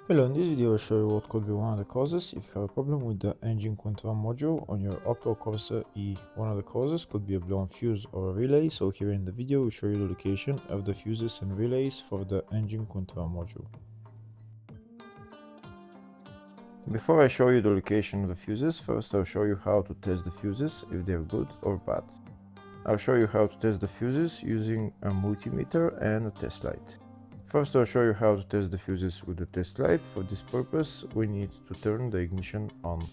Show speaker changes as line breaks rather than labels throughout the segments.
Hello, in this video I'll show you what could be one of the causes if you have a problem with the engine control module on your Opel Corsa E. One of the causes could be a blown fuse or a relay, so here in the video we'll show you the location of the fuses and relays for the engine control module. Before I show you the location of the fuses, first I'll show you how to test the fuses, if they're good or bad. I'll show you how to test the fuses using a multimeter and a test light. First I'll show you how to test the fuses with the test light. For this purpose we need to turn the ignition on.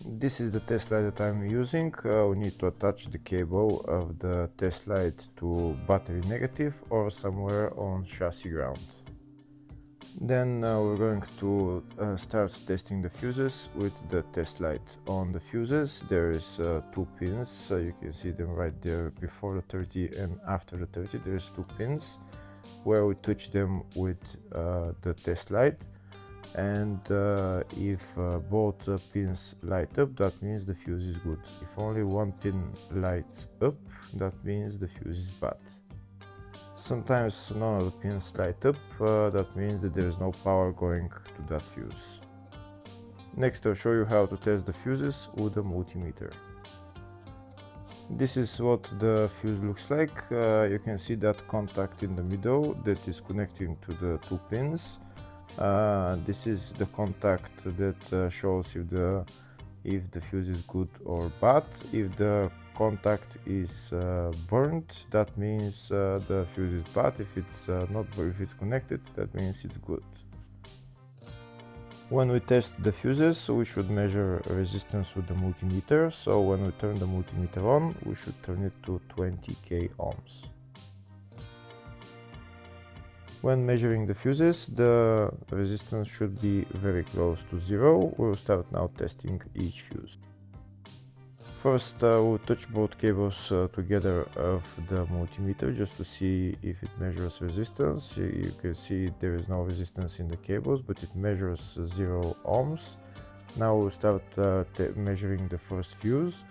This is the test light that I'm using. We need to attach the cable of the test light to battery negative or somewhere on chassis ground. Then we're going to start testing the fuses with the test light. On the fuses there is two pins, you can see them right there before the 30 and after the 30. There's two pins where we touch them with the test light, and if both pins light up, that means the fuse is good. If only one pin lights up, that means the fuse is bad. Sometimes none of the pins light up, that means that there is no power going to that fuse. Next I'll show you how to test the fuses with a multimeter. This is what the fuse looks like. You can see that contact in the middle that is connecting to the two pins. This is the contact that shows if the fuse is good or bad. If the contact is burnt, that means the fuse is bad. If it's not, if it's connected, that means it's good. When we test the fuses, we should measure resistance with the multimeter. So when we turn the multimeter on, we should turn it to 20k ohms. When measuring the fuses, the resistance should be very close to zero. We'll start now testing each fuse. First we'll touch both cables together of the multimeter just to see if it measures resistance. You can see there is no resistance in the cables, but it measures 0 ohms. Now we'll start measuring the first fuse,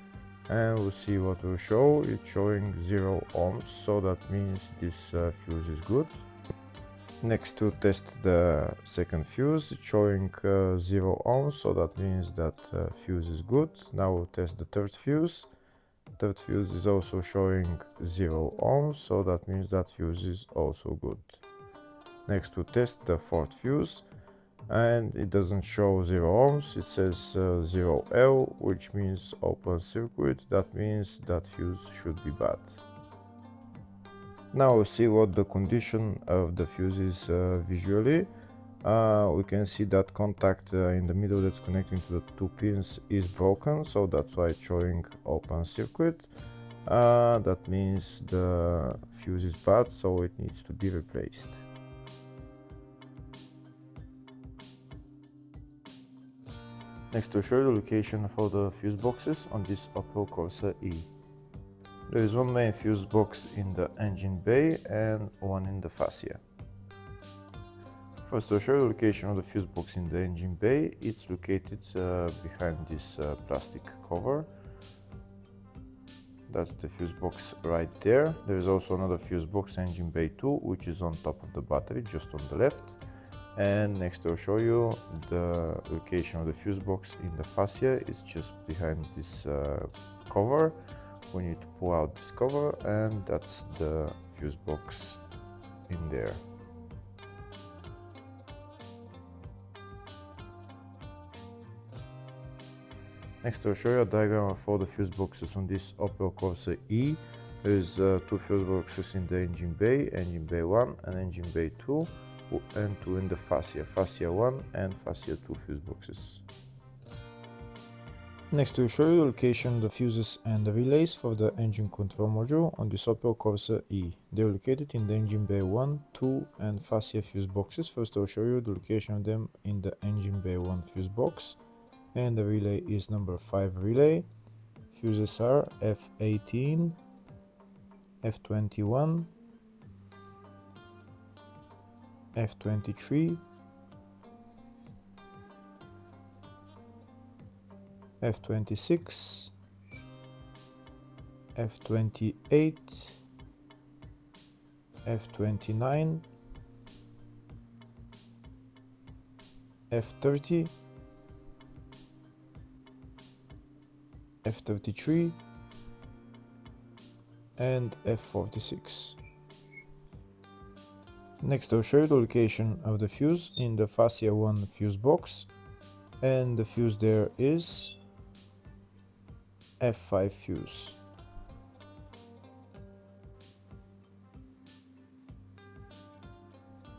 and we'll see what will show. It's showing 0 ohms, so that means this fuse is good. Next to test the second fuse, it's showing 0 ohms, so that means that fuse is good. Now we'll test the third fuse. Third fuse is also showing 0 ohms, so that means that fuse is also good. Next we'll test the fourth fuse, and it doesn't show 0 ohms, it says 0L, which means open circuit. That means that fuse should be bad. Now we'll see what the condition of the fuse is visually. We can see that contact in the middle that's connecting to the two pins is broken, so that's why it's showing open circuit. That means the fuse is bad, so it needs to be replaced. Next I'll show you the location for the fuse boxes on this Opel Corsa E. There is one main fuse box in the engine bay and one in the fascia. First I'll show you the location of the fuse box in the engine bay. It's located behind this plastic cover. That's the fuse box right there. There is also another fuse box, engine bay 2, which is on top of the battery, just on the left. And next I'll show you the location of the fuse box in the fascia. It's just behind this cover. We need to pull out this cover, and that's the fuse box in there. Next I'll show you a diagram of all the fuse boxes on this Opel Corsa E. There's two fuse boxes in the engine bay 1 and engine bay 2, and two in the fascia 1 and fascia 2 fuse boxes. Next we'll show you the location of the fuses and the relays for the engine control module on this Opel Corsa E. They're located in the engine bay 1, 2 and fascia fuse boxes. First I'll show you the location of them in the engine bay 1 fuse box, and the relay is number 5 relay. Fuses are F18, F21, F23, F26, F28, F29, F30, F33 and F46. Next I'll show you the location of the fuse in the fascia 1 fuse box, and the fuse there is F5 fuse.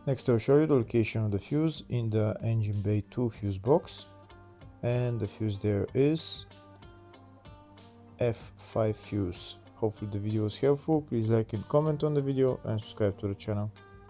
Next I'll show you the location of the fuse in the engine bay 2 fuse box, and the fuse there is F5 fuse. Hopefully the video was helpful. Please like and comment on the video and subscribe to the channel.